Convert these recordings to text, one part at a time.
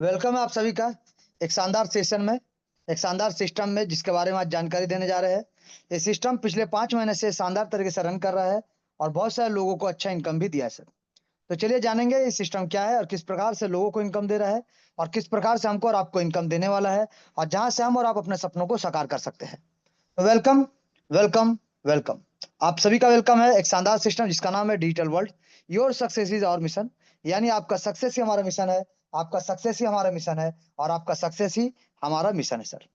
Welcome है आप सभी का एक शानदार सेशन में, एक शानदार सिस्टम में जिसके बारे में आज जानकारी देने जा रहे हैं। ये सिस्टम पिछले 5 महीने से शानदार तरीके से रन कर रहा है और बहुत सारे लोगों को अच्छा इनकम भी दिया है सर। तो चलिए जानेंगे ये सिस्टम क्या है और किस प्रकार से लोगों को इनकम दे रहा है और किस प्रकार से हमको और आपको इनकम देने वाला है और जहां से हम और आप अपने सपनों को साकार कर सकते हैं। तो वेलकम, वेलकम, वेलकम। आप सभी का वेलकम है एक शानदार सिस्टम जिसका नाम है digital world. Your success is our mission. यानी आपका सक्सेस ही हमारा मिशन है, आपका सक्सेस ही हमारा मिशन है और आपका सक्सेस ही हमारा मिशन है सर।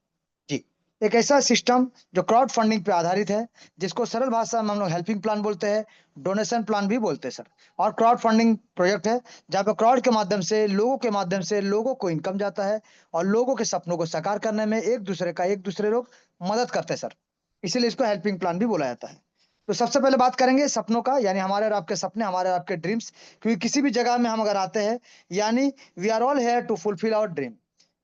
जी। एक ऐसा सिस्टम जो क्राउड फंडिंग पे आधारित है, जिसको सरल भाषा में हम लोग हेल्पिंग प्लान बोलते हैं, डोनेशन प्लान भी बोलते हैं सर। और क्राउड फंडिंग प्रोजेक्ट है जहाँ पे क्राउड के माध्यम से, लोगों के माध्यम से लोगों को इनकम जाता है और लोगों के सपनों को साकार करने में एक दूसरे लोग मदद करते हैं सर। इसीलिए इसको हेल्पिंग प्लान भी बोला जाता है। तो सबसे पहले बात करेंगे सपनों का, यानी हमारे और आपके सपने, हमारे और आपके ड्रीम्स। क्योंकि किसी भी जगह में हम अगर आते हैं, यानी we are all here to fulfil our dream.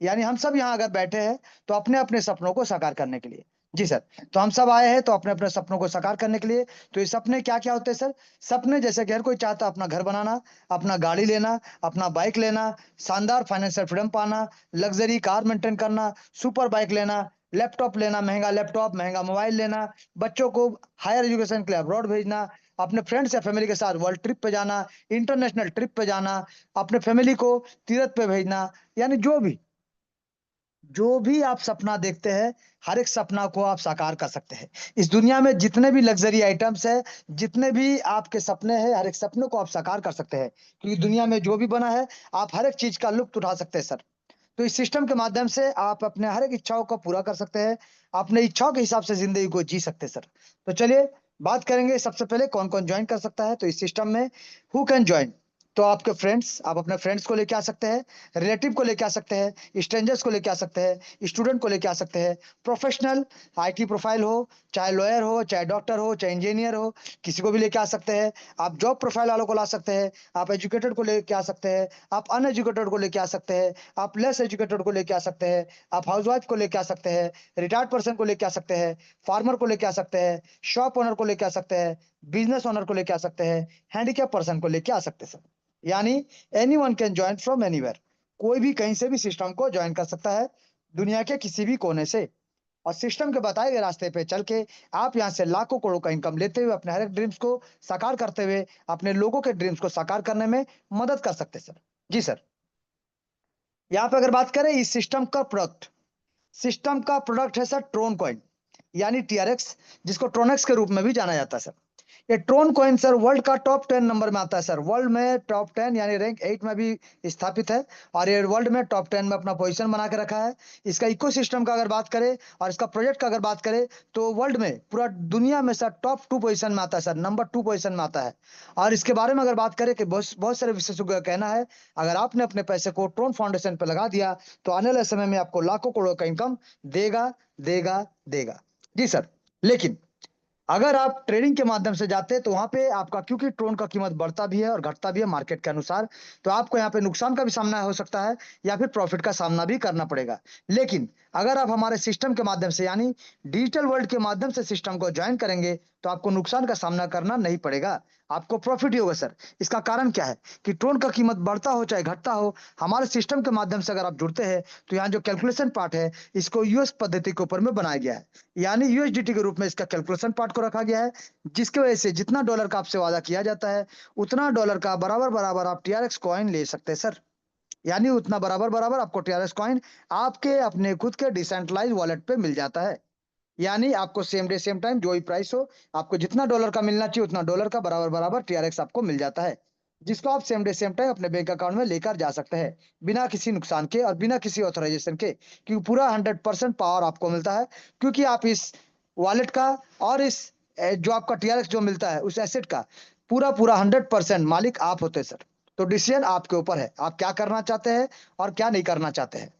यानी हम सब यहाँ अगर बैठे हैं तो अपने अपने सपनों को साकार करने के लिए। जी सर। तो हम सब आए हैं तो अपने अपने सपनों को साकार करने के लिए। तो ये सपने क्या क्या होते हैं सर? सपने जैसे कि हर कोई चाहता है अपना घर बनाना, अपना गाड़ी लेना, अपना बाइक लेना, शानदार फाइनेंशियल फ्रीडम पाना, लग्जरी कार मेंटेन करना, सुपर बाइक लेना, लैपटॉप लेना, महंगा लैपटॉप, महंगा मोबाइल लेना, बच्चों को हायर एजुकेशन के लिए अब्रॉड भेजना, अपने फ्रेंड्स या फैमिली के साथ वर्ल्ड ट्रिप पे जाना, इंटरनेशनल ट्रिप पे जाना, अपने फैमिली को तीर्थ पे भेजना। यानी जो भी आप सपना देखते हैं, हर एक सपना को आप साकार कर सकते हैं। इस दुनिया में जितने भी लग्जरी आइटम्स हैं, जितने भी आपके सपने हैं, हर एक सपने को आप साकार कर सकते हैं। क्योंकि दुनिया में जो भी बना है, आप हर एक चीज का लुत्फ उठा सकते हैं सर। तो इस सिस्टम के माध्यम से आप अपने हर एक इच्छाओं को पूरा कर सकते हैं, अपने इच्छाओं के हिसाब से जिंदगी को जी सकते हैं सर। तो चलिए बात करेंगे सबसे पहले कौन कौन ज्वाइन कर सकता है। तो इस सिस्टम में हु कैन ज्वाइन? तो आपके फ्रेंड्स, आप अपने फ्रेंड्स को लेके आ सकते हैं, रिलेटिव को लेके आ सकते हैं, स्ट्रेंजर्स को लेके आ सकते हैं, स्टूडेंट को लेके आ सकते हैं, प्रोफेशनल आईटी प्रोफाइल हो, चाहे लॉयर हो, चाहे डॉक्टर हो, चाहे इंजीनियर हो, किसी को भी लेके आ सकते हैं। आप जॉब प्रोफाइल वालों को ला सकते हैं, आप एजुकेटेड को लेके आ सकते हैं, आप अनएजुकेटेड को लेके आ सकते हैं, आप लेस एजुकेटेड को लेके आ सकते हैं, आप हाउसवाइफ को लेके आ सकते हैं, रिटायर्ड पर्सन को लेके आ सकते हैं, फार्मर को लेके आ सकते हैं, शॉप ओनर को लेके आ सकते हैं, बिजनेस ओनर को लेके आ सकते हैं, हैंडीकैप पर्सन को लेके आ सकते हैं सर। यानी anyone can join from anywhere. कोई भी कहीं से भी सिस्टम को ज्वाइन कर सकता है, दुनिया के किसी भी कोने से। और सिस्टम के बताए गए रास्ते पे चल के आप यहाँ से लाखों करोड़ों का इनकम लेते हुए अपने हर एक ड्रीम्स को साकार करते हुए अपने लोगों के ड्रीम्स को साकार करने में मदद कर सकते हैं सर। जी सर। यहाँ पे अगर बात करें इस सिस्टम का प्रोडक्ट है सर ट्रोन कॉइन, यानी टीआरएक्स, जिसको ट्रोनेक्स के रूप में भी जाना जाता है सर। ये ट्रोन कॉइन सर वर्ल्ड का टॉप 10 नंबर में आता है सर। वर्ल्ड में टॉप 10 यानी रैंक 8 में भी स्थापित है और ये वर्ल्ड में टॉप 10 में अपना पोजीशन बना के रखा है। इसका इकोसिस्टम का अगर बात करें और इसका प्रोजेक्ट का अगर बात करें तो वर्ल्ड में पूरा दुनिया में सर टॉप 2 पोजीशन में आता है सर, नंबर 2 पोजीशन में आता है। और इसके बारे में अगर बात करें कि बहुत बहुत सारे विशेषज्ञों का कहना है, अगर आपने अपने पैसे को ट्रोन फाउंडेशन पे लगा दिया तो आने वाले समय में आपको लाखों करोड़ों का इनकम देगा, देगा, देगा। जी सर। लेकिन अगर आप ट्रेडिंग के माध्यम से जाते हैं तो वहां पे आपका, क्योंकि ट्रोन का कीमत बढ़ता भी है और घटता भी है मार्केट के अनुसार, तो आपको यहाँ पे नुकसान का भी सामना हो सकता है या फिर प्रॉफिट का सामना भी करना पड़ेगा। लेकिन अगर आप हमारे सिस्टम के माध्यम से, यानी डिजिटल वर्ल्ड के माध्यम से सिस्टम को ज्वाइन करेंगे तो आपको नुकसान का सामना करना नहीं पड़ेगा, आपको प्रॉफिट ही होगा सर। इसका कारण क्या है कि ट्रोन का कीमत बढ़ता हो चाहे घटता हो, हमारे सिस्टम के माध्यम से अगर आप जुड़ते हैं तो यहाँ जो कैलकुलेशन पार्ट है इसको यूएस पद्धति के ऊपर में बनाया गया है। यानी यूएसडीटी के रूप में इसका कैलकुलेशन पार्ट को रखा गया है, जिसकी वजह से जितना डॉलर का आपसे वादा किया जाता है उतना डॉलर का बराबर बराबर आप टीआरएक्स कॉइन ले सकते हैं सर। यानी उतना बराबर बराबर आपको टीआरएक्स कॉइन आपके अपने खुद के डिसेंट्रलाइज वॉलेट पे मिल जाता है। यानी आपको सेम डे सेम टाइम जो ही प्राइस हो, आपको जितना डॉलर का मिलना चाहिए उतना डॉलर का बराबर बराबर टीआरएक्स आपको मिल जाता है, जिसको आप सेम डे सेम टाइम अपने बैंक अकाउंट में लेकर जा सकते हैं, बिना किसी नुकसान के और बिना किसी ऑथराइजेशन के। क्योंकि पूरा 100% पावर आपको मिलता है, क्योंकि आप इस वॉलेट का और इस जो आपका टीआरएक्स जो मिलता है उस एसेट का पूरा पूरा 100% मालिक आप होते हैं सर। तो डिसीजन आपके ऊपर है, आप क्या करना चाहते हैं और क्या नहीं करना चाहते हैं।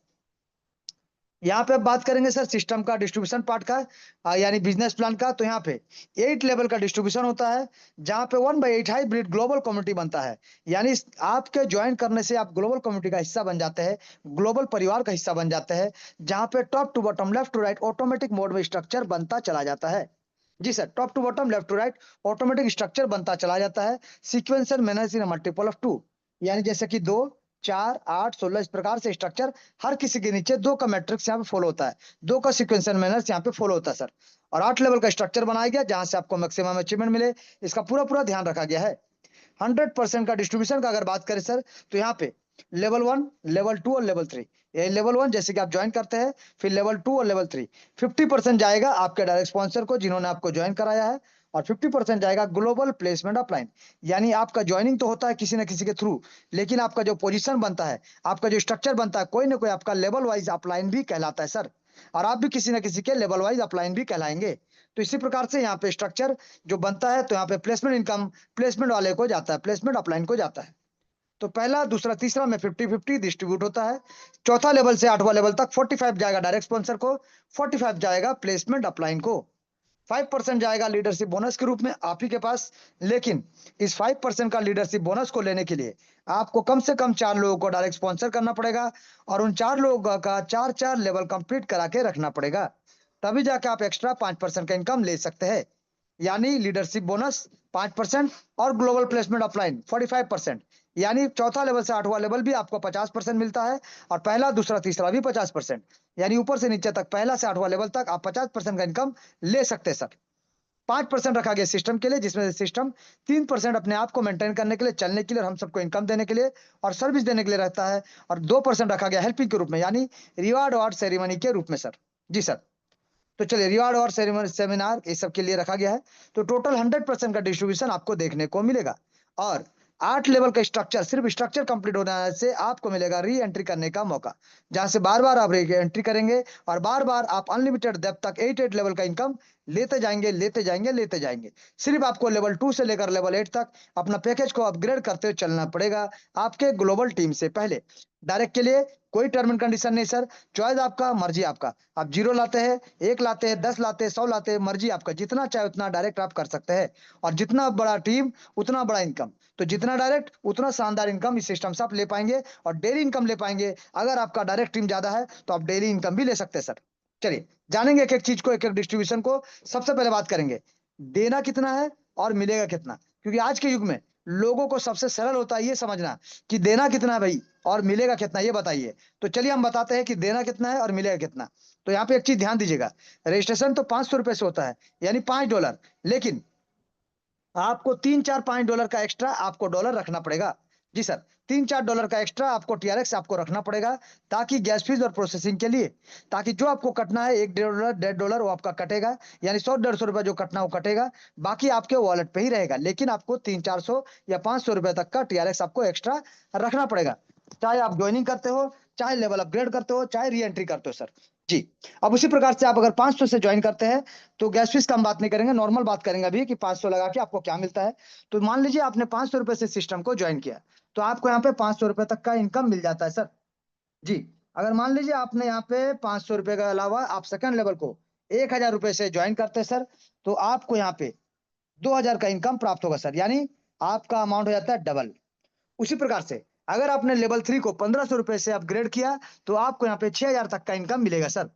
यहाँ पे अब बात करेंगे सर सिस्टम का डिस्ट्रीब्यूशन पार्ट का, यानी बिजनेस प्लान का। तो यहाँ पे 8 लेवल का डिस्ट्रीब्यूशन होता है, जहाँ पे 1/8 हाइब्रिड ग्लोबल कम्युनिटी बनता है। यानी आपके ज्वाइन करने से आप ग्लोबल कम्युनिटी का हिस्सा बन जाते हैं, ग्लोबल परिवार का हिस्सा बन जाते हैं, जहाँ पे top to bottom left to right automatic mode में स्ट्रक्चर बनता चला जाता है। जी sir, top to bottom left to right automatic structure बनता चला जाता है, sequential manner in multiple of 2। यानी जैसे कि 2, 4, 8, 16 इस प्रकार से स्ट्रक्चर हर किसी के नीचे 2 का मैट्रिक्स यहाँ पे फॉलो होता है, 2 का सीक्वेंशियल मैनर्स यहाँ पे फॉलो होता है सर। और 8 लेवल का स्ट्रक्चर बनाया गया जहां से आपको मैक्सिमम अचीवमेंट मिले, इसका पूरा ध्यान रखा गया है। 100% का डिस्ट्रीब्यूशन का अगर बात करें सर, तो यहाँ पे लेवल 1, लेवल 2 और लेवल 3। ये लेवल 1 जैसे कि आप ज्वाइन करते हैं, फिर लेवल 2 और लेवल 3 50% जाएगा आपके डायरेक्ट स्पॉन्सर को जिन्होंने आपको ज्वाइन कराया है, और 50% जाएगा ग्लोबल प्लेसमेंट अपलाइन। यानी आपका ज्वाइनिंग तो होता है किसी ना किसी के थ्रू, लेकिन आपका जो पोजीशन बनता है, आपका जो स्ट्रक्चर बनता है, कोई ना कोई आपका लेवल वाइज अपलाइन भी कहलाता है सर। और आप भी किसी ना किसी के लेवल वाइज अपलाइन भी कहलाएंगे। तो इसी प्रकार से यहाँ पे स्ट्रक्चर जो बनता है, तो यहाँ पे प्लेसमेंट इनकम प्लेसमेंट वाले को जाता है, प्लेसमेंट अपलाइन को जाता है। तो पहला, दूसरा, तीसरा में 50-50 डिस्ट्रीब्यूट होता है। चौथा लेवल से 8वां लेवल तक 45 जाएगा डायरेक्ट स्पॉन्सर को, 45 जाएगा प्लेसमेंट अपलाइन को, 5% जाएगा लीडरशिप बोनस के रूप में आप ही के पास। लेकिन इस 5% का लीडरशिप बोनस को लेने के लिए आपको कम से कम 4 लोगों को डायरेक्ट स्पॉन्सर करना पड़ेगा, और उन 4 लोगों का 4-4 लेवल कंप्लीट करा के रखना पड़ेगा। तभी जाके आप एक्स्ट्रा 5% का इनकम ले सकते हैं। यानी लीडरशिप बोनस 5% और ग्लोबल प्लेसमेंट अपलाइन 45%। यानी चौथा लेवल से 8वां लेवल भी आपको 50% मिलता है, और पहला, दूसरा, तीसरा भी 50%। यानी ऊपर से नीचे तक पहला से 8वां लेवल तक आप 50% का इनकम ले सकते हैं सर। 5% रखा गया सिस्टम के लिए, जिसमें से सिस्टम 3% अपने आप को मेंटेन करने के लिए, चलने के लिए और हम सबको इनकम देने के लिए और सर्विस देने के लिए रहता है, और 2% रखा गया हेल्पिंग के रूप में, यानी रिवार्ड और सेरेमनी के रूप में सर। जी सर। तो चलिए, रिवार्ड और सेमिनार ये सब के लिए रखा गया है। तो टोटल 100% का डिस्ट्रीब्यूशन आपको देखने को मिलेगा। और 8 लेवल का स्ट्रक्चर, सिर्फ स्ट्रक्चर कंप्लीट होने से आपको मिलेगा री एंट्री करने का मौका, जहां से बार बार आप री एंट्री करेंगे और बार बार आप अनलिमिटेड डेप्थ तक 8 लेवल का इनकम लेते जाएंगे, लेते जाएंगे, लेते जाएंगे। सिर्फ आपको लेवल 2 से लेकर लेवल 8 तक अपना पैकेज को अपग्रेड करते हुए चलना पड़ेगा आपके ग्लोबल टीम से पहले। डायरेक्ट के लिए कोई टर्म एंड कंडीशन नहीं सर, चॉइस आपका, मर्जी आपका। आप 0 लाते हैं, 1 लाते हैं, 10 लाते हैं, 100 लाते हैं, मर्जी आपका, जितना चाहे उतना डायरेक्ट आप कर सकते हैं। और जितना बड़ा टीम उतना बड़ा इनकम, तो जितना डायरेक्ट उतना शानदार इनकम इस सिस्टम से आप ले पाएंगे, और डेली इनकम ले पाएंगे। अगर आपका डायरेक्ट टीम ज्यादा है तो आप डेली इनकम भी ले सकते हैं सर। चलिए जानेंगे एक एक चीज को, एक एक डिस्ट्रीब्यूशन को। सबसे पहले बात करेंगे देना कितना है और मिलेगा कितना, क्योंकि आज के युग में लोगों को सबसे सरल होता है ये समझना कि देना कितना है भाई और मिलेगा कितना, ये बताइए। तो चलिए हम बताते हैं कि देना कितना है और मिलेगा कितना। तो यहाँ पे एक चीज ध्यान दीजिएगा, रजिस्ट्रेशन तो 500 रुपए से होता है, यानी $5। लेकिन आपको 3-4-5 डॉलर का एक्स्ट्रा आपको डॉलर रखना पड़ेगा। जी सर, 3-4 डॉलर का एक्स्ट्रा आपको टीआरएक्स आपको रखना पड़ेगा, ताकि गैस फीस और प्रोसेसिंग के लिए, ताकि जो आपको कटना है $1-1.5 $1.5 वो आपका कटेगा, यानी 100-150 रुपए जो कटना वो कटेगा, बाकी आपके वॉलेट पे ही रहेगा। लेकिन आपको 300-400 या 500 रुपए तक का टीआरएक्स आपको एक्स्ट्रा रखना पड़ेगा, चाहे आप ज्वाइनिंग करते हो, चाहे लेवल अपग्रेड करते हो, चाहे री एंट्री करते हो सर। जी। अब उसी प्रकार से आप अगर 500 से ज्वाइन करते हैं, तो गैस फीस का हम बात नहीं करेंगे, नॉर्मल बात करेंगे अभी कि 500 लगा के आपको क्या मिलता है। तो मान लीजिए आपने 500 रुपए से सिस्टम को ज्वाइन किया, तो आपको यहाँ पे 500 रुपए तक का इनकम मिल जाता है सर। जी। अगर मान लीजिए आपने यहाँ पे 500 रुपए के अलावा आप सेकंड लेवल को 1000 रुपए से ज्वाइन करते हैं सर, तो आपको यहाँ पे 2000 का इनकम प्राप्त होगा सर, यानी आपका अमाउंट हो जाता है डबल। उसी प्रकार से अगर आपने लेवल 3 को 1500 रुपए से अपग्रेड किया, तो आपको यहाँ पे 6000 तक का इनकम मिलेगा सर।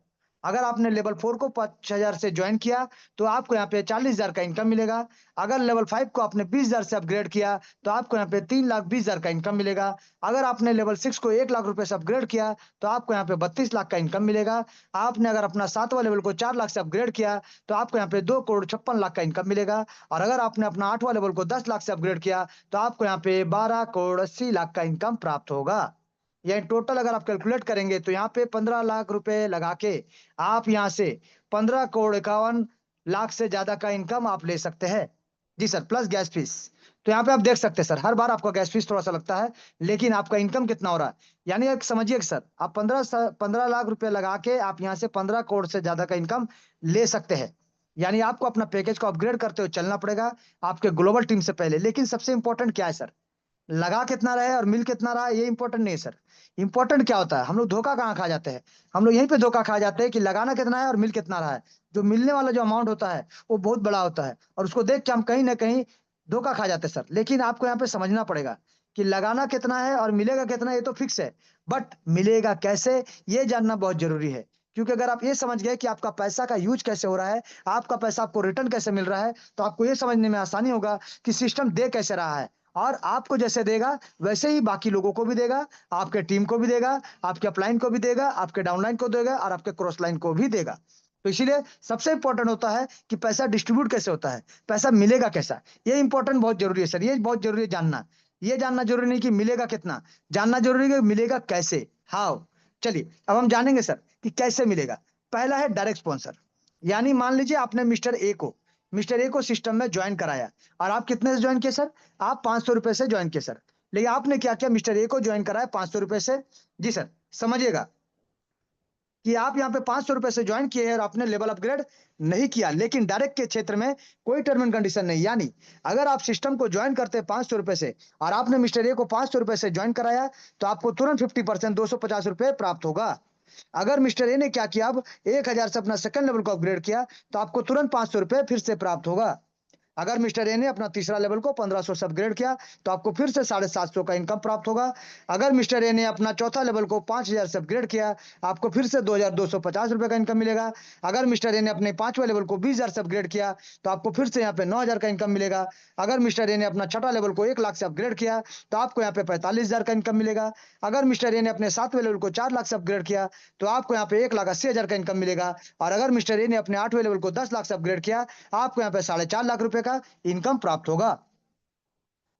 अगर आपने लेवल 4 को 5000 से ज्वाइन किया, तो आपको यहाँ पे 40000 का इनकम मिलेगा। अगर लेवल 5 को आपने 20000 से अपग्रेड किया, तो आपको यहाँ पे 3,20,000 का इनकम मिलेगा। अगर आपने लेवल 6 को 1 लाख रुपए से अपग्रेड किया, तो आपको यहाँ पे 32 लाख का इनकम मिलेगा। आपने अगर अपना 7वां लेवल को 4 लाख से अपग्रेड किया, तो आपको यहाँ पे 2,56,00,000 का इनकम मिलेगा। और अगर आपने अपना 8वां लेवल को 10 लाख से अपग्रेड किया, तो आपको यहाँ पे 12,80,00,000 का इनकम प्राप्त होगा। ये टोटल अगर आप कैलकुलेट करेंगे, तो यहाँ पे 15 लाख रुपए लगा के आप यहाँ से 15,51,00,000 से ज्यादा का इनकम आप ले सकते हैं। जी सर, प्लस गैस फीस। तो यहाँ पे आप देख सकते हैं सर, हर बार आपका गैस फीस थोड़ा सा लगता है, लेकिन आपका इनकम कितना हो रहा है। यानी एक समझिए कि सर, आप 15 लाख रुपए लगा के आप यहाँ से 15 करोड़ से ज्यादा का इनकम ले सकते हैं। यानी आपको अपना पैकेज को अपग्रेड करते हुए चलना पड़ेगा आपके ग्लोबल टीम से पहले। लेकिन सबसे इंपॉर्टेंट क्या है सर, लगा कितना रहे और मिल कितना रहा, ये इंपॉर्टेंट नहीं है सर। इंपॉर्टेंट क्या होता है, हम लोग धोखा कहाँ खा जाते हैं, हम लोग यहीं पे धोखा खा जाते हैं कि लगाना कितना है और मिल कितना रहा है। जो मिलने वाला जो अमाउंट होता है वो बहुत बड़ा होता है, और उसको देख के हम कहीं ना कहीं धोखा खा जाते हैं सर। लेकिन आपको यहाँ पे समझना पड़ेगा कि लगाना कितना है और मिलेगा कितना, ये तो फिक्स है, बट मिलेगा कैसे ये जानना बहुत जरूरी है। क्योंकि अगर आप ये समझ गए कि आपका पैसा का यूज कैसे हो रहा है, आपका पैसा आपको रिटर्न कैसे मिल रहा है, तो आपको ये समझने में आसानी होगा कि सिस्टम दे कैसे रहा है और आपको जैसे देगा वैसे ही बाकी लोगों को भी देगा, आपके टीम को भी देगा, आपके अपलाइन को भी देगा, आपके डाउनलाइन को देगा और आपके क्रॉस लाइन को भी देगा। तो इसीलिए सबसे इंपॉर्टेंट होता है कि पैसा डिस्ट्रीब्यूट कैसे होता है, पैसा मिलेगा कैसा, ये इंपॉर्टेंट बहुत जरूरी है सर, ये बहुत जरूरी है जानना। ये जानना जरूरी नहीं कि मिलेगा कितना, जानना जरूरी है कि मिलेगा कैसे, हाउ। चलिए अब हम जानेंगे सर कि कैसे मिलेगा। पहला है डायरेक्ट स्पॉन्सर, यानी मान लीजिए आपने मिस्टर ए को सिस्टम में ज्वाइन कराया और आप कितने से ज्वाइन किए सर, आप 500 रुपए से ज्वाइन किए सर। लेकिन आपने क्या किया, मिस्टर ए को ज्वाइन कराया 500 रुपए से। जी सर, समझिएगा कि आप यहाँ पे 500 रुपए से ज्वाइन किए हैं और आपने लेवल अपग्रेड नहीं किया, लेकिन डायरेक्ट के क्षेत्र में कोई टर्म एंड कंडीशन नहीं, यानी अगर आप सिस्टम को ज्वाइन करते हैं 500 रुपए से और आपने मिस्टर ए को 500 रुपए से ज्वाइन कराया तो आपको तुरंत 50% 250 रुपए प्राप्त होगा। अगर मिस्टर ए ने क्या किया, अब 1000 से अपना सेकंड लेवल को अपग्रेड किया तो आपको तुरंत 500 रुपए फिर से प्राप्त होगा। अगर मिस्टर ए ने अपना तीसरा लेवल को 1500 से अपग्रेड किया तो आपको फिर से 750 का इनकम प्राप्त होगा। अगर मिस्टर ए ने अपना चौथा लेवल को 5000 से अपग्रेड किया, आपको फिर से 2250 रुपए का इनकम मिलेगा। अगर मिस्टर ए ने अपने पांचवें लेवल को 20000 से अपग्रेड किया तो आपको फिर से यहाँ पे 9000 का इनकम मिलेगा। अगर मिस्टर ए ने अपना छठा लेवल को 1 लाख से अपग्रेड किया तो आपको यहाँ पे 45000 का इनकम मिलेगा। अगर मिस्टर ए ने अपने सातवें लेवल को 4 लाख से अपग्रेड किया तो आपको यहाँ पे 1,80,000 का इनकम मिलेगा। और अगर मिस्टर ए ने अपने 8वें लेवल को 10 लाख से अपग्रेड किया, आपको यहाँ पे 4.5 लाख रुपए का इनकम प्राप्त होगा।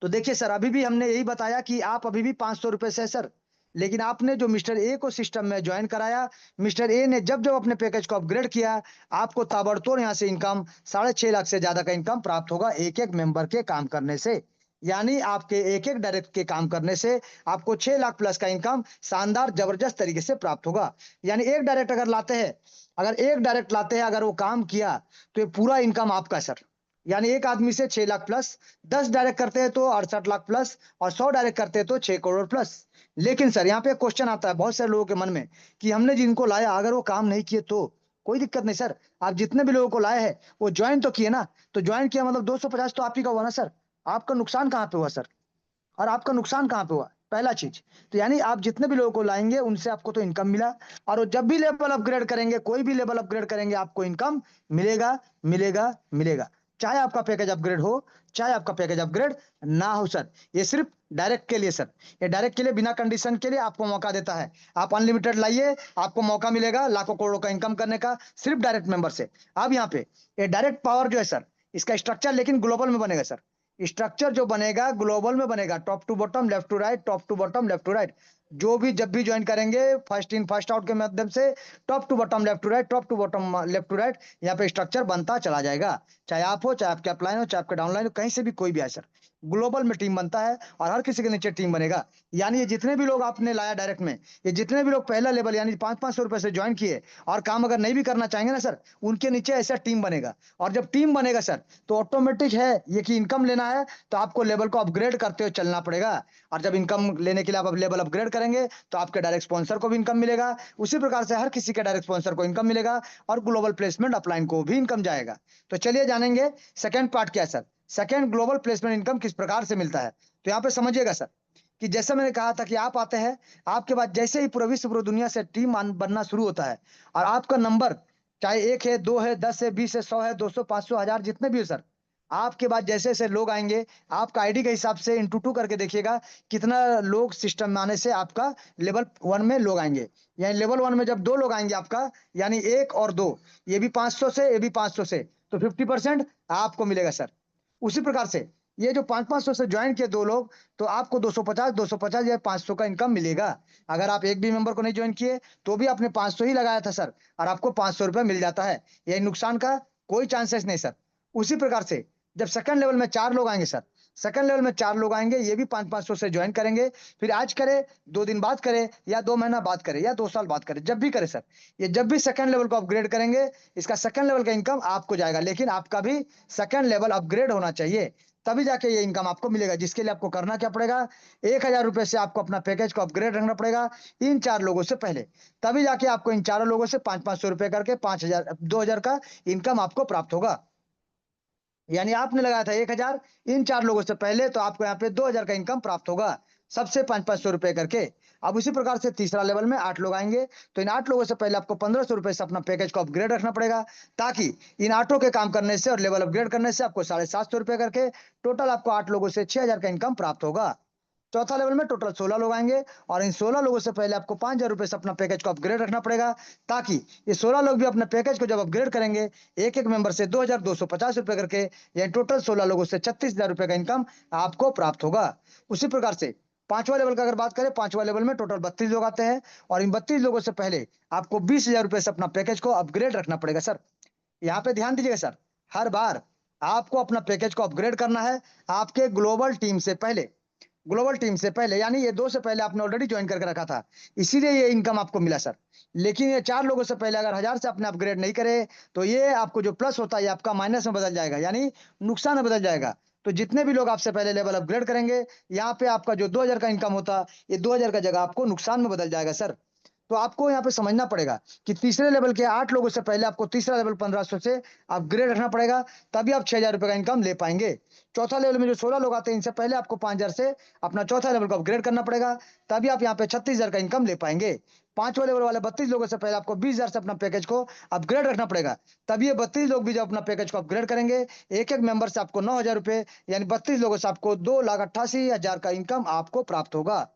तो देखिए सर, अभी भी हमने यही बताया कि आप अभी भी 500 रुपए से सर, लेकिन आपने जो मिस्टर ए को सिस्टम में ज्वाइन कराया, मिस्टर ए ने जब जब अपने पैकेज को अपग्रेड किया, आपको ताबड़तोड़ यहाँ से इनकम 6.5 लाख से ज्यादा का इनकम प्राप्त होगा एक एक मेंबर के काम करने से। यानी आपके एक एक डायरेक्ट के काम करने से आपको 6 लाख प्लस का इनकम शानदार जबरदस्त तरीके से प्राप्त होगा। यानी एक डायरेक्ट अगर लाते हैं, अगर वो काम किया तो ये पूरा इनकम आपका सर। यानी एक आदमी से 6 लाख प्लस, 10 डायरेक्ट करते हैं तो 68 लाख प्लस और 100 डायरेक्ट करते हैं तो 6 करोड़ प्लस। लेकिन सर यहाँ पे क्वेश्चन आता है बहुत सारे लोगों के मन में कि हमने जिनको लाया अगर वो काम नहीं किए तो। कोई दिक्कत नहीं सर, आप जितने भी लोगों को लाए हैं वो ज्वाइन तो किए ना, तो ज्वाइन किया मतलब 250 तो आप ही का हुआ ना सर। आपका नुकसान कहाँ पे हुआ सर, और आपका नुकसान कहाँ पे हुआ, पहला चीज। तो यानी आप जितने भी लोगों को लाएंगे उनसे आपको तो इनकम मिला, और वो जब भी लेवल अपग्रेड करेंगे, कोई भी लेवल अपग्रेड करेंगे, आपको इनकम मिलेगा मिलेगा मिलेगा, चाहे आपका पैकेज अपग्रेड हो चाहे आपका पैकेज अपग्रेड ना हो सर। ये सिर्फ डायरेक्ट के लिए सर, ये डायरेक्ट के लिए बिना कंडीशन के लिए आपको मौका देता है। आप अनलिमिटेड लाइए, आपको मौका मिलेगा लाखों करोड़ों का इनकम करने का सिर्फ डायरेक्ट मेंबर से। अब यहाँ पे ये डायरेक्ट पावर जो है सर, इसका स्ट्रक्चर लेकिन ग्लोबल में बनेगा सर। स्ट्रक्चर जो बनेगा ग्लोबल में बनेगा, top to bottom left to right, top to bottom left to right. जो भी जब भी ज्वाइन करेंगे फर्स्ट इन फर्स्ट आउट के माध्यम से top to bottom left to right, top to bottom left to right, यहाँ पे स्ट्रक्चर बनता चला जाएगा। चाहे आप हो, चाहे आपके अपलाइन हो, चाहे आपके डाउनलाइन हो, कहीं से भी कोई भी आए सर, ग्लोबल में टीम बनता है और हर किसी के नीचे टीम बनेगा। यानी ये जितने भी लोग आपने लाया डायरेक्ट में, ये जितने भी लोग पहला लेवल यानी 500-500 रुपए से ज्वाइन किए और काम अगर नहीं भी करना चाहेंगे ना सर, उनके नीचे ऐसा टीम बनेगा। और जब टीम बनेगा सर तो ऑटोमेटिक है ये कि इनकम लेना है तो आपको लेवल को अपग्रेड करते हुए चलना पड़ेगा। और जब इनकम लेने के लिए आप लेवल अपग्रेड करेंगे तो आपके डायरेक्ट स्पॉन्सर को भी इनकम मिलेगा, उसी प्रकार से हर किसी के डायरेक्ट स्पॉन्सर को इनकम मिलेगा और ग्लोबल प्लेसमेंट अपलाइन को भी इनकम जाएगा। तो चलिए जानेंगे सेकंड पार्ट क्या है sir, second global placement income किस प्रकार से मिलता है। तो यहाँ पे समझिएगा सर कि जैसे मैंने कहा था कि आप आते हैं, आपके बाद जैसे ही पूरा विश्व पूरी दुनिया से टीम बनना शुरू होता है और आपका नंबर चाहे 1 है, 2 है, 10 है, 20 है, 100 है, 200, 500, 1000 जितने भी हो सर, आपके बाद जैसे जैसे लोग आएंगे आपका आईडी के हिसाब से इंटू 2 करके देखिएगा कितना लोग सिस्टम में आने से आपका लेवल 1 में लोग आएंगे। यानी लेवल 1 में जब 2 लोग आएंगे आपका, यानी 1 और 2, ये भी 500 से ये भी 500 से, तो 50% आपको मिलेगा सर। उसी प्रकार से ये जो 500-500 से ज्वाइन किए 2 लोग, तो आपको 250 या 500 का इनकम मिलेगा। अगर आप एक भी मेंबर को नहीं ज्वाइन किए तो भी आपने 500 ही लगाया था सर, और आपको 500 रुपए मिल जाता है। ये नुकसान का कोई चांसेस नहीं सर। उसी प्रकार से जब सेकंड लेवल में 4 लोग आएंगे सर, सेकंड लेवल में 4 लोग आएंगे, ये भी 500-500 से ज्वाइन करेंगे, फिर आज करे, 2 दिन बाद करे, या 2 महीना बाद करे, या 2 साल बाद करे, जब भी करे सर, ये जब भी सेकंड लेवल को अपग्रेड करेंगे इसका सेकंड लेवल का इनकम आपको जाएगा। लेकिन आपका भी सेकंड लेवल अपग्रेड होना चाहिए, तभी जाके ये इनकम आपको मिलेगा। जिसके लिए आपको करना क्या पड़ेगा, 1000 रुपए से आपको अपना पैकेज को अपग्रेड रखना पड़ेगा इन 4 लोगों से पहले, तभी जाके आपको इन चारों लोगों से 500-500 रुपए करके 5000 2000 का इनकम आपको प्राप्त होगा। यानी आपने लगाया था 1000, इन 4 लोगों से पहले तो आपको यहाँ पे 2000 का इनकम प्राप्त होगा। सबसे 500-500 रुपए करके। अब उसी प्रकार से तीसरा लेवल में 8 लोग आएंगे, तो इन 8 लोगों से पहले आपको 1500 रुपए से अपना पैकेज को अपग्रेड रखना पड़ेगा, ताकि इन 8 के काम करने से और लेवल अपग्रेड करने से आपको 750 रुपए करके टोटल आपको 8 लोगों से 6000 का इनकम प्राप्त होगा। चौथा लेवल में टोटल 16 लोग आएंगे, और इन 16 लोगों से पहले आपको 5000 रुपए से अपना पैकेज को अपग्रेड रखना पड़ेगा, ताकि ये 16 लोग भी अपने पैकेज को जब अपग्रेड करेंगे, एक एक मेंबर से 2250 रुपए करके, यानी टोटल 16 लोगों से 36000 रुपए का इनकम आपको प्राप्त होगा। उसी प्रकार से पांचवा लेवल का अगर बात करें, पांचवा लेवल में टोटल 32 लोग आते हैं, और इन 32 लोगों से पहले आपको 20000 रुपए से अपना पैकेज को अपग्रेड रखना पड़ेगा सर। यहाँ पे ध्यान दीजिएगा सर, हर बार आपको अपना पैकेज को अपग्रेड करना है आपके ग्लोबल टीम से पहले। ग्लोबल टीम से पहले यानी ये 2 से पहले आपने ऑलरेडी ज्वाइन करके रखा था, इसीलिए ये इनकम आपको मिला सर। लेकिन ये 4 लोगों से पहले अगर 1000 से आपने अपग्रेड नहीं करे, तो ये आपको जो प्लस होता है ये आपका माइनस में बदल जाएगा, यानी नुकसान में बदल जाएगा। तो जितने भी लोग आपसे पहले लेवल अपग्रेड करेंगे, यहाँ पे आपका जो 2000 का इनकम होता, ये 2000 का जगह आपको नुकसान में बदल जाएगा सर। तो आपको यहाँ पे समझना पड़ेगा कि तीसरे लेवल के 8 लोगों से पहले आपको तीसरा लेवल 1500 से अपग्रेड रखना पड़ेगा, तभी आप 6000 रुपए का इनकम ले पाएंगे। चौथा लेवल में जो 16 लोग आते हैं, इनसे पहले आपको 5000 से अपना चौथा लेवल को अपग्रेड करना पड़ेगा, तभी आप यहाँ पे 36000 का इनकम ले पाएंगे। पांचवा लेवल वाले 32 लोगों से पहले आपको 20000 से अपना पैकेज को अपग्रेड रखना पड़ेगा, तभी ये 32 लोग भी जब अपना पैकेज को अपग्रेड करेंगे, एक एक मेंबर से आपको 9000 रुपए, यानी 32 लोगों से आपको 2,88,000 का इनकम आपको प्राप्त होगा।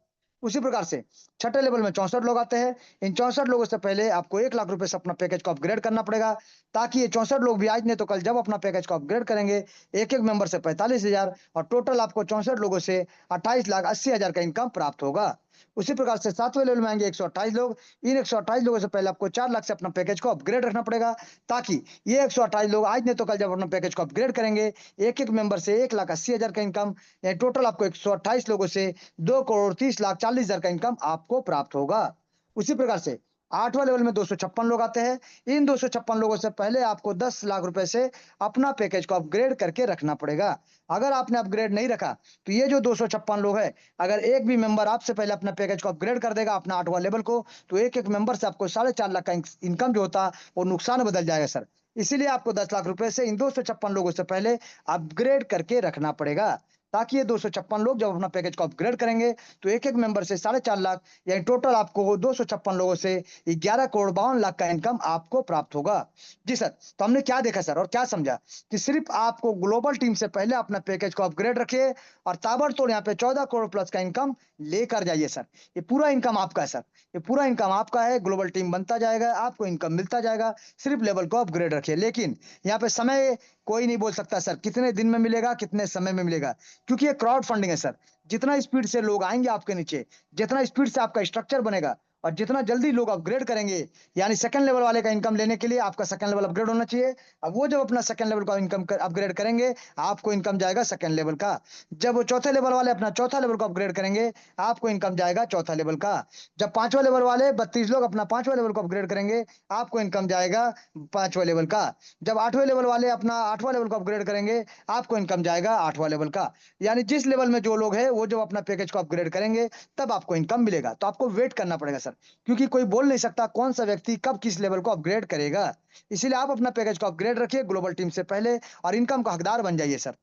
उसी प्रकार से छठे लेवल में 64 लोग आते हैं, इन 64 लोगों से पहले आपको 1 लाख रुपए से अपना पैकेज को अपग्रेड करना पड़ेगा, ताकि ये 64 लोग भी आज नहीं तो कल जब अपना पैकेज को अपग्रेड करेंगे, एक एक मेंबर से 45000, और टोटल आपको 64 लोगों से 28,80,000 का इनकम प्राप्त होगा। उसी प्रकार से सातवें लेवल में आएंगे 128 लोग, इन 128 लोगों से पहले आपको 4 लाख से अपना पैकेज को अपग्रेड रखना पड़ेगा, ताकि ये 128 लोग आज नहीं तो कल जब अपना पैकेज को अपग्रेड करेंगे, एक एक मेंबर से 1,80,000 का इनकम, यानी टोटल आपको 128 लोगों से 2,30,40,000 का इनकम आपको प्राप्त होगा। उसी प्रकार से आठवां लेवल में 256 लोग आते हैं, इन 256 लोगों से पहले आपको 10 लाख रुपए से अपना पैकेज को अपग्रेड करके रखना पड़ेगा। अगर आपने अपग्रेड नहीं रखा, तो ये जो 256 लोग हैं, अगर एक भी मेंबर आपसे पहले अपना पैकेज को अपग्रेड कर देगा अपना 8वां लेवल को, तो एक एक मेंबर से आपको 4.5 लाख का इनकम जो होता वो नुकसान बदल जाएगा सर। इसीलिए आपको 10 लाख रुपए से इन 256 लोगों से पहले अपग्रेड करके रखना पड़ेगा, ताकि ये 256 लोग जब अपना पैकेज को अपग्रेड करेंगे, तो एक एक मेंबर से 4.5 लाख, यानी टोटल आपको 256 लोगों से 11,52,00,000 का इनकम आपको प्राप्त होगा। जी सर, तो हमने क्या देखा सर और क्या समझा कि सिर्फ आपको ग्लोबल टीम से पहले अपना पैकेज को अपग्रेड रखिए, और ताबड़तोड़ यहाँ पे 14 करोड़ प्लस का इनकम लेकर जाइए सर। ये पूरा इनकम आपका है सर, ये पूरा इनकम आपका है, ग्लोबल टीम बनता जाएगा, आपको इनकम मिलता जाएगा, सिर्फ लेवल को अपग्रेड रखिए। लेकिन यहाँ पे समय कोई नहीं बोल सकता सर कितने दिन में मिलेगा, कितने समय में मिलेगा, क्योंकि ये क्राउड फंडिंग है सर। जितना स्पीड से लोग आएंगे आपके नीचे, जितना स्पीड से आपका स्ट्रक्चर बनेगा, और जितना जल्दी लोग अपग्रेड करेंगे, यानी सेकंड लेवल वाले का इनकम लेने के लिए आपका सेकंड लेवल अपग्रेड होना चाहिए। अब वो जब अपना सेकंड लेवल का इनकम अपग्रेड करेंगे, आपको इनकम जाएगा सेकंड लेवल का। जब वो चौथे लेवल वाले अपना चौथा लेवल को अपग्रेड करेंगे, आपको इनकम जाएगा चौथा लेवल का। जब पांचवा लेवल वाले 32 लोग अपना पांचवा लेवल को अपग्रेड करेंगे, आपको इनकम जाएगा पांचवा लेवल का। जब आठवें लेवल वाले अपना आठवां लेवल को अपग्रेड करेंगे, आपको इनकम जाएगा आठवां लेवल का। यानी जिस लेवल में जो लोग हैं वो जब अपना पैकेज को अपग्रेड करेंगे, तब आपको इनकम मिलेगा। तो आपको वेट करना पड़ेगा सर, क्योंकि कोई बोल नहीं सकता कौन सा व्यक्ति कब किस लेवल को अपग्रेड करेगा। इसीलिए आप अपना पैकेज को अपग्रेड रखिए ग्लोबल टीम से पहले, और इनकम का हकदार बन जाइए सर।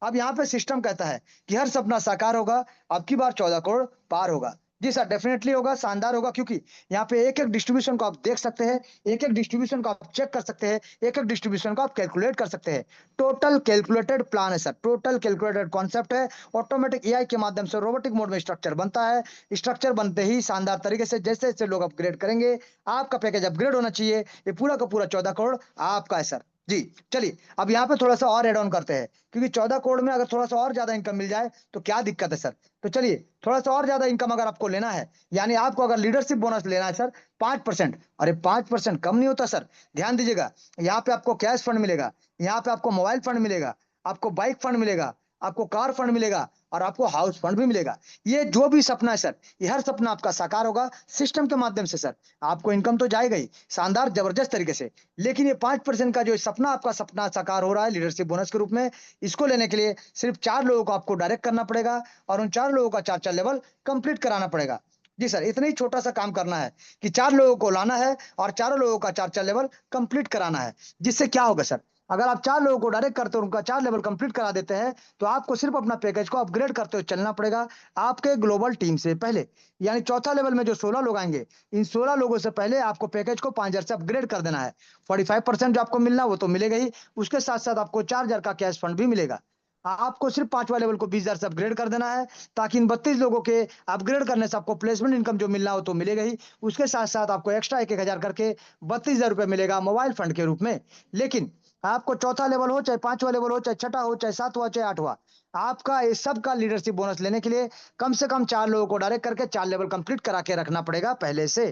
अब यहाँ पे सिस्टम कहता है कि हर सपना साकार होगा, अब की बार 14 करोड़ पार होगा। जी सर, डेफिनेटली होगा, शानदार होगा, क्योंकि यहाँ पे एक एक डिस्ट्रीब्यूशन को आप देख सकते हैं, एक एक डिस्ट्रीब्यूशन को आप चेक कर सकते हैं, एक एक डिस्ट्रीब्यूशन को आप कैलकुलेट कर सकते हैं। टोटल कैलकुलेटेड प्लान है सर, टोटल कैलकुलेटेड कॉन्सेप्ट है। ऑटोमेटिक एआई के माध्यम से रोबोटिक मोड में स्ट्रक्चर बनता है। स्ट्रक्चर बनते ही शानदार तरीके से जैसे जैसे लोग अपग्रेड करेंगे, आपका पैकेज अपग्रेड होना चाहिए। ये पूरा का पूरा 14 करोड़ आपका है सर। जी चलिए, अब यहाँ पे थोड़ा सा और एड ऑन करते हैं, क्योंकि 14 करोड़ में अगर थोड़ा सा और ज्यादा इनकम मिल जाए तो क्या दिक्कत है सर। तो चलिए, थोड़ा सा और ज्यादा इनकम अगर आपको लेना है, यानी आपको अगर लीडरशिप बोनस लेना है सर 5%, अरे 5% कम नहीं होता सर। ध्यान दीजिएगा, यहाँ पे आपको कैश फंड मिलेगा, यहाँ पे आपको मोबाइल फंड मिलेगा, आपको बाइक फंड मिलेगा, आपको कार फंड मिलेगा, और आपको हाउस फंड भी मिलेगा। ये जो भी सपना है सर, ये हर सपना आपका साकार होगा सिस्टम के माध्यम से सर। आपको इनकम तो जाएगा ही शानदार जबरदस्त तरीके से, लेकिन ये 5% का जो सपना आपका सपना साकार हो रहा है लीडरशिप बोनस के रूप में, इसको लेने के लिए सिर्फ 4 लोगों को आपको डायरेक्ट करना पड़ेगा, और उन 4 लोगों का 4-4 लेवल कंप्लीट कराना पड़ेगा। जी सर, इतना ही छोटा सा काम करना है कि 4 लोगों को लाना है और चारों लोगों का 4-4 लेवल कंप्लीट कराना है। जिससे क्या होगा सर, अगर आप 4 लोगों को डायरेक्ट करते हो, उनका 4 लेवल कंप्लीट करा देते हैं, तो आपको सिर्फ अपना पैकेज को अपग्रेड करते हुए चलना पड़ेगा आपके ग्लोबल टीम से पहले। यानी चौथा लेवल में जो 16 लोग आएँगे, इन 16 लोगों से पहले आपको पैकेज को 5000 से अपग्रेड कर देना है। 45% जो आपको मिलना है, वो तो मिलेगा ही, उसके साथ-साथ आपको 4000 का कैश फंड भी मिलेगा। आपको सिर्फ 5वां लेवल को 20,000 से अपग्रेड कर देना है, ताकि इन 32 लोगों के अपग्रेड करने से आपको प्लेसमेंट इनकम जो मिलना हो तो मिलेगा ही। उसके साथ-साथ आपको एक्स्ट्रा 1-1 हज़ार करके 32,000 रुपए मिलेगा मोबाइल फंड के रूप में। लेकिन आपको चौथा लेवल हो, चाहे 5वां लेवल हो, चाहे छठा हो, चाहे 7वां, चाहे 8वां, आपका इस सब का लीडरशिप बोनस लेने के लिए कम से कम 4 लोगों को डायरेक्ट करके 4 लेवल कंप्लीट करा के रखना पड़ेगा पहले से।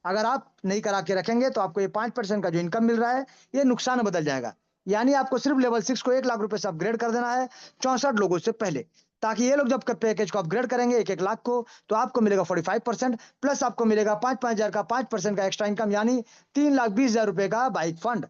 अगर आप नहीं करा के रखेंगे, तो आपको ये 5% का जो इनकम मिल रहा है, ये नुकसान में बदल जाएगा। यानी आपको सिर्फ लेवल 6 को 1 लाख रुपए से अपग्रेड कर देना है 64 लोगों से पहले, ताकि ये लोग जब पैकेज को अपग्रेड करेंगे 1-1 लाख को, तो आपको मिलेगा 45% प्लस आपको मिलेगा 5-5 हज़ार का 5% का एक्स्ट्रा इनकम, यानी 3,20,000 रुपए का बाइक फंड।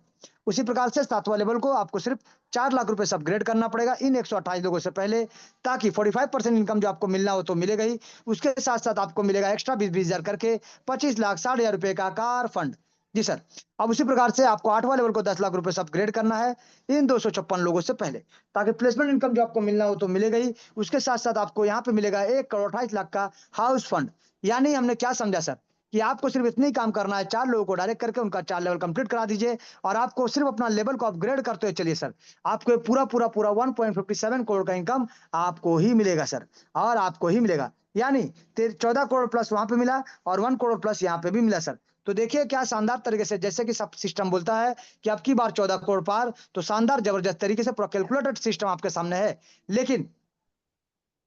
उसी प्रकार से 7वां लेवल को आपको सिर्फ 4 लाख रुपए से अपग्रेड करना पड़ेगा इन 128 लोगों से पहले, ताकि 45% इनकम जो आपको मिलना हो तो मिलेगा ही। उसके साथ-साथ आपको मिलेगा एक्स्ट्रा 20-20 हज़ार करके 25 लाख 60,000 रुपए का कार फंड। जी सर। अब उसी प्रकार से आपको 8वां लेवल को 10 लाख रुपए से अपग्रेड करना है इन 256 लोगों से पहले, ताकि प्लेसमेंट इनकम जो आपको मिलना हो तो मिलेगा ही। उसके साथ-साथ आपको यहाँ पे मिलेगा 1 करोड़ 28 लाख का हाउस फंड। यानी हमने क्या समझा सर, कि आपको सिर्फ इतना ही काम करना है, 4 लोगों को डायरेक्ट करके उनका 4 लेवल कंप्लीट करा दीजिए, और आपको सिर्फ अपना लेवल को अपग्रेड करते हुए चलिए सर। आपको ये पूरा 1.57 करोड़ का इनकम आपको ही मिलेगा सर, और आपको ही मिलेगा। यानी 14 करोड़ प्लस वहाँ पे मिला और 1 करोड़ प्लस यहाँ पे भी मिला सर। तो देखिए क्या शानदार तरीके से, जैसे कि सब सिस्टम बोलता है कि अब की बार 14 करोड़ पार, तो शानदार जबरदस्त तरीके से पूरा कैलकुलेटेड सिस्टम आपके सामने है। लेकिन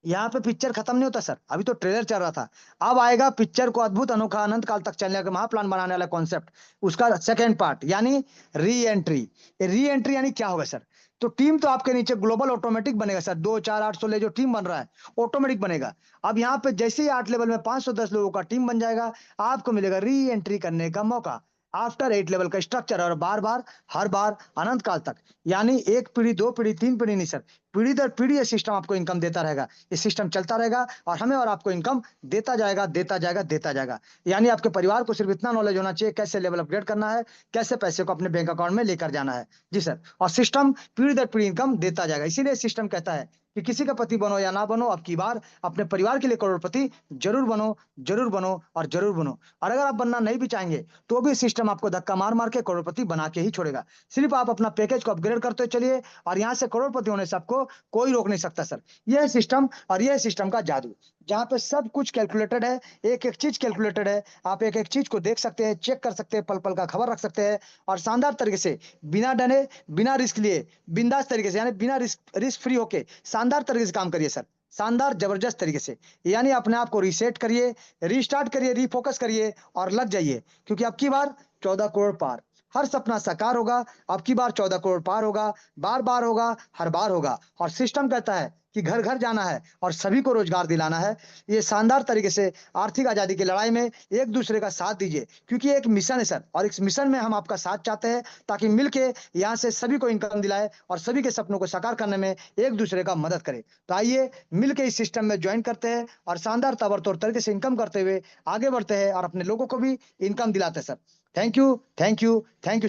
यहाँ पे पिक्चर खत्म नहीं होता सर, अभी तो ट्रेलर चल रहा था। अब आएगा पिक्चर को अद्भुत, अनोखा, अनंत काल तक चलने का महाप्लान बनाने वाला कॉन्सेप्ट, उसका सेकंड पार्ट यानी री एंट्री। री एंट्री यानी क्या होगा सर? तो टीम तो आपके नीचे ग्लोबल ऑटोमेटिक बनेगा सर, 2, 4, 8, 16 जो टीम बन रहा है, ऑटोमेटिक बनेगा। अब यहाँ पे जैसे ही 8 लेवल में 510 लोगों का टीम बन जाएगा, आपको मिलेगा री एंट्री करने का मौका। आफ्टर 8 लेवल का स्ट्रक्चर, और बार-बार, हर बार, अनंत काल तक। यानी 1 पीढ़ी, 2 पीढ़ी, 3 पीढ़ी नहीं सर, पीढ़ी दर पीढ़ी ये सिस्टम आपको इनकम देता रहेगा। ये सिस्टम चलता रहेगा और हमें और आपको इनकम देता जाएगा, देता जाएगा, देता जाएगा। यानी आपके परिवार को सिर्फ इतना नॉलेज होना चाहिए कैसे लेवल अपग्रेड करना है, कैसे पैसे को अपने बैंक अकाउंट में लेकर जाना है। जी सर, और सिस्टम पीढ़ी दर पीढ़ी इनकम देता जाएगा। इसीलिए सिस्टम कहता है कि किसी का पति बनो या ना बनो, अब की बार अपने परिवार के लिए करोड़पति जरूर बनो, जरूर बनो और जरूर बनो। और अगर आप बनना नहीं भी चाहेंगे, तो भी सिस्टम आपको धक्का मार-मार के करोड़पति बना के ही छोड़ेगा। सिर्फ आप अपना पैकेज को अपग्रेड करते चलिए, और यहाँ से करोड़पति होने से आपको कोई रोक नहीं सकता सर। ये है सिस्टम, और ये है सिस्टम का जादू, जहाँ पे सब कुछ कैलकुलेटेड है, एक-एक चीज़ कैलकुलेटेड है। आप एक-एक चीज़ को देख सकते हैं, चेक कर सकते हैं, पल-पल का खबर रख सकते हैं, और शानदार तरीके से बिना डरे, बिना रिस्क लिए, बिंदास तरीके से, यानी बिना रिस्क फ्री होके शानदार तरीके से काम करिए सर। शानदार जबरदस्त तरीके से। यानी अपने आप को रीसेट करिए, रीस्टार्ट करिए, रीफ़ोकस करिए और लग जाइए, क्योंकि अब की बार 14 करोड़ पार। हर सपना साकार होगा, अब की बार 14 करोड़ पार होगा, बार-बार होगा, हर बार होगा। और सिस्टम कहता है कि घर-घर जाना है और सभी को रोज़गार दिलाना है। ये शानदार तरीके से आर्थिक आज़ादी की लड़ाई में एक-दूसरे का साथ दीजिए, क्योंकि ये एक मिशन है सर, और इस मिशन में हम आपका साथ चाहते हैं, ताकि मिलके यहाँ से सभी को इनकम दिलाएँ और सभी के सपनों को साकार करने में एक-दूसरे का मदद करें। तो आइए मिलके इस सिस्टम में जॉइन करते हैं और शानदार ताबड़तोड़ तरीके से इनकम करते हुए आगे बढ़ते हैं, और अपने लोगों को भी इनकम दिलाते हैं sir. Thank you, thank you, thank you.